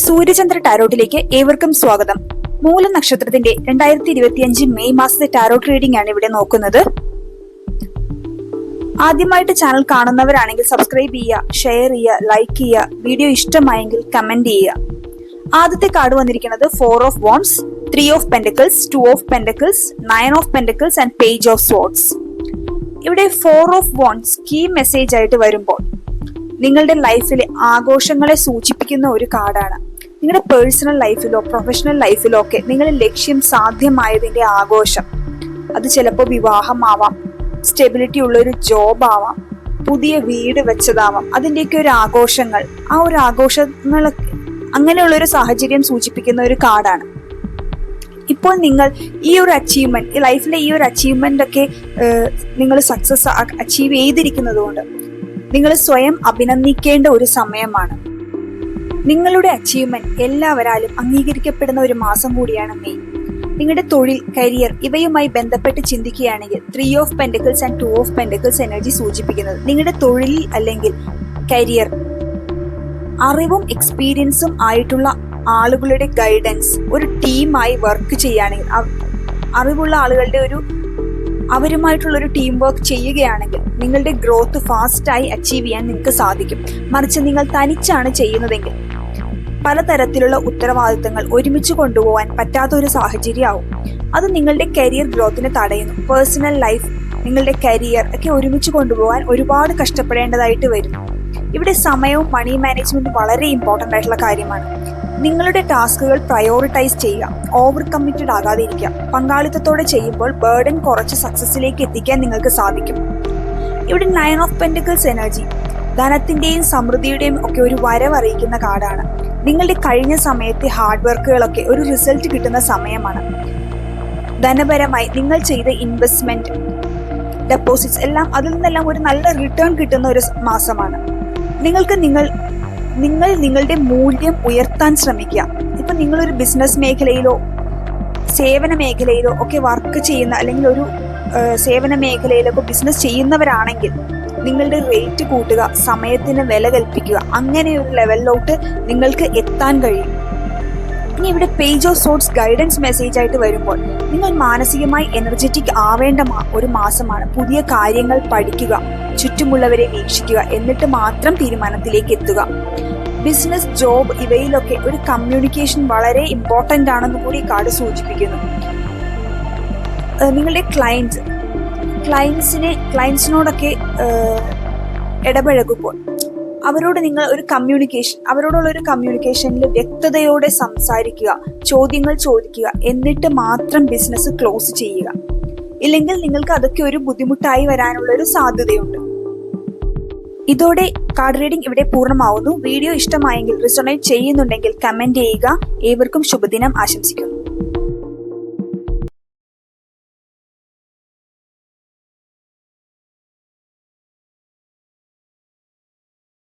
സൂര്യചന്ദ്ര ടാരോട്ടിലേക്ക് ഏവർക്കും സ്വാഗതം. മൂല നക്ഷത്രത്തിന്റെ 2025 മെയ് മാസത്തെ ടാരോട്ട് റീഡിംഗ് ആണ് ഇവിടെ നോക്കുന്നത്. ആദ്യമായിട്ട് ചാനൽ കാണുന്നവരാണെങ്കിൽ സബ്സ്ക്രൈബ് ചെയ്യുക, ഷെയർ ചെയ്യുക, ലൈക്ക് ചെയ്യുക, വീഡിയോ ഇഷ്ടമായെങ്കിൽ കമന്റ് ചെയ്യുക. ആദ്യത്തെ കാർഡ് വന്നിരിക്കുന്നത് 4 of wants, 3 of pentacles, 2 of pentacles, 9 of pentacles and page of swords. ഇവിടെ 4 ഓഫ് വാണ്ട്സ് കീ മെസ്സേജ് ആയിട്ട് വരുമ്പോൾ നിങ്ങളുടെ ലൈഫിലെ ആഘോഷങ്ങളെ സൂചിപ്പിക്കുന്ന ഒരു കാർഡാണ്. നിങ്ങളുടെ പേഴ്സണൽ ലൈഫിലോ പ്രൊഫഷണൽ ലൈഫിലോ ഒക്കെ നിങ്ങളുടെ ലക്ഷ്യം സാധ്യമായതിന്റെ ആഘോഷം, അത് ചിലപ്പോൾ വിവാഹമാവാം, സ്റ്റെബിലിറ്റി ഉള്ള ഒരു ജോബ് ആവാം, പുതിയ വീട് വെച്ചതാവാം. അതിൻ്റെയൊക്കെ ഒരു ആഘോഷങ്ങൾ, ആ ഒരു ആഘോഷങ്ങളൊക്കെ അങ്ങനെയുള്ള ഒരു സാഹചര്യം സൂചിപ്പിക്കുന്ന ഒരു കാർഡാണ്. ഇപ്പോൾ നിങ്ങൾ ഈ ഒരു അച്ചീവ്മെന്റ്, ഈ ലൈഫിലെ ഈ ഒരു അച്ചീവ്മെന്റ് ഒക്കെ നിങ്ങൾ സക്സസ് അച്ചീവ് ചെയ്തിരിക്കുന്നത് കൊണ്ട് നിങ്ങൾ സ്വയം അഭിനന്ദിക്കേണ്ട ഒരു സമയമാണ്. നിങ്ങളുടെ അച്ചീവ്മെന്റ് എല്ലാവരാലും അംഗീകരിക്കപ്പെടുന്ന ഒരു മാസം കൂടിയാണ് മെയ്. നിങ്ങളുടെ തൊഴിൽ, കരിയർ ഇവയുമായി ബന്ധപ്പെട്ട് ചിന്തിക്കുകയാണെങ്കിൽ 3 of pentacles and 2 of pentacles energy സൂചിപ്പിക്കുന്നത് നിങ്ങളുടെ തൊഴിൽ അല്ലെങ്കിൽ കരിയർ അറിവും എക്സ്പീരിയൻസും ആയിട്ടുള്ള ആളുകളുടെ ഗൈഡൻസ്, ഒരു ടീമായി വർക്ക് ചെയ്യുകയാണെങ്കിൽ, അറിവുള്ള ആളുകളുടെ അവരുമായിട്ടുള്ള ഒരു ടീം വർക്ക് ചെയ്യുകയാണെങ്കിൽ നിങ്ങളുടെ ഗ്രോത്ത് ഫാസ്റ്റായി അച്ചീവ് ചെയ്യാൻ നിങ്ങൾക്ക് സാധിക്കും. മറിച്ച് നിങ്ങൾ തനിച്ചാണ് ചെയ്യുന്നതെങ്കിൽ പലതരത്തിലുള്ള ഉത്തരവാദിത്തങ്ങൾ ഒരുമിച്ച് കൊണ്ടുപോകാൻ പറ്റാത്ത ഒരു സാഹചര്യമാവും. അത് നിങ്ങളുടെ കരിയർ ഗ്രോത്തിനെ തടയുന്നു. പേഴ്സണൽ ലൈഫ്, നിങ്ങളുടെ കരിയർ ഒക്കെ ഒരുമിച്ച് കൊണ്ടുപോകാൻ ഒരുപാട് കഷ്ടപ്പെടേണ്ടതായിട്ട് വരുന്നു. ഇവിടെ സമയവും മണി മാനേജ്മെന്റും വളരെ ഇമ്പോർട്ടൻ്റ് ആയിട്ടുള്ള കാര്യമാണ്. നിങ്ങളുടെ ടാസ്കുകൾ പ്രയോറിറ്റൈസ് ചെയ്യുക, ഓവർ കമ്മിറ്റഡ് ആകാതെ ഇരിക്കുക. പങ്കാളിത്തത്തോടെ ചെയ്യുമ്പോൾ ബേർഡൻ കുറച്ച് സക്സസിലേക്ക് എത്തിക്കാൻ നിങ്ങൾക്ക് സാധിക്കും. ഇവിടെ 9 ഓഫ് പെന്റക്കിൾസ് എനർജി ധനത്തിന്റെയും സമൃദ്ധിയുടെയും ഒക്കെ ഒരു വരവ് അറിയിക്കുന്ന കാർഡാണ്. നിങ്ങളുടെ കഴിഞ്ഞ സമയത്തെ ഹാർഡ് വർക്കുകളൊക്കെ ഒരു റിസൾട്ട് കിട്ടുന്ന സമയമാണ്. ധനപരമായി നിങ്ങൾ ചെയ്ത ഇൻവെസ്റ്റ്മെന്റ്, ഡെപ്പോസിറ്റ്സ് എല്ലാം, അതിൽ നിന്നെല്ലാം ഒരു നല്ല റിട്ടേൺ കിട്ടുന്ന ഒരു മാസമാണ്. നിങ്ങൾ നിങ്ങളുടെ മൂല്യം ഉയർത്താൻ ശ്രമിക്കുക. ഇപ്പൊ നിങ്ങളൊരു ബിസിനസ് മേഖലയിലോ സേവന മേഖലയിലോ ഒക്കെ വർക്ക് ചെയ്യുന്ന, അല്ലെങ്കിൽ ഒരു സേവന മേഖലയിലൊക്കെ ബിസിനസ് ചെയ്യുന്നവരാണെങ്കിൽ നിങ്ങളുടെ റേറ്റ് കൂട്ടുക, സമയത്തിന് വില കൽപ്പിക്കുക. അങ്ങനെ ഒരു ലെവലിലോട്ട് നിങ്ങൾക്ക് എത്താൻ കഴിയും. ഇനി ഇവിടെ page of sorts guidance message ആയിട്ട് വരുമ്പോൾ നിങ്ങൾ മാനസികമായി എനർജറ്റിക് ആവേണ്ട ഒരു മാസമാണ്. പുതിയ കാര്യങ്ങൾ പഠിക്കുക, ചുറ്റുമുള്ളവരെ വീക്ഷിക്കുക, എന്നിട്ട് മാത്രം തീരുമാനത്തിലേക്ക് എത്തുക. ബിസിനസ്, ജോബ് ഇവയിലൊക്കെ ഒരു കമ്മ്യൂണിക്കേഷൻ വളരെ ഇമ്പോർട്ടൻ്റ് ആണെന്ന് കൂടി കാർഡ് സൂചിപ്പിക്കുന്നു. നിങ്ങളുടെ ക്ലയൻസിനോടൊക്കെ ഇടപഴകുമ്പോൾ അവരോട് നിങ്ങൾ അവരോടുള്ള ഒരു കമ്മ്യൂണിക്കേഷനിൽ വ്യക്തതയോടെ സംസാരിക്കുക, ചോദ്യങ്ങൾ ചോദിക്കുക, എന്നിട്ട് മാത്രം ബിസിനസ് ക്ലോസ് ചെയ്യുക. ഇല്ലെങ്കിൽ നിങ്ങൾക്ക് അതൊക്കെ ഒരു ബുദ്ധിമുട്ടായി വരാനുള്ള ഒരു സാധ്യതയുണ്ട്. ഇതോടെ കാർഡ് റീഡിംഗ് ഇവിടെ പൂർണ്ണമാവുന്നു. വീഡിയോ ഇഷ്ടമായെങ്കിൽ, റിസൊണേറ്റ് ചെയ്യുന്നുണ്ടെങ്കിൽ കമന്റ് ചെയ്യുക. ഏവർക്കും ശുഭദിനം ആശംസിക്കുന്നു.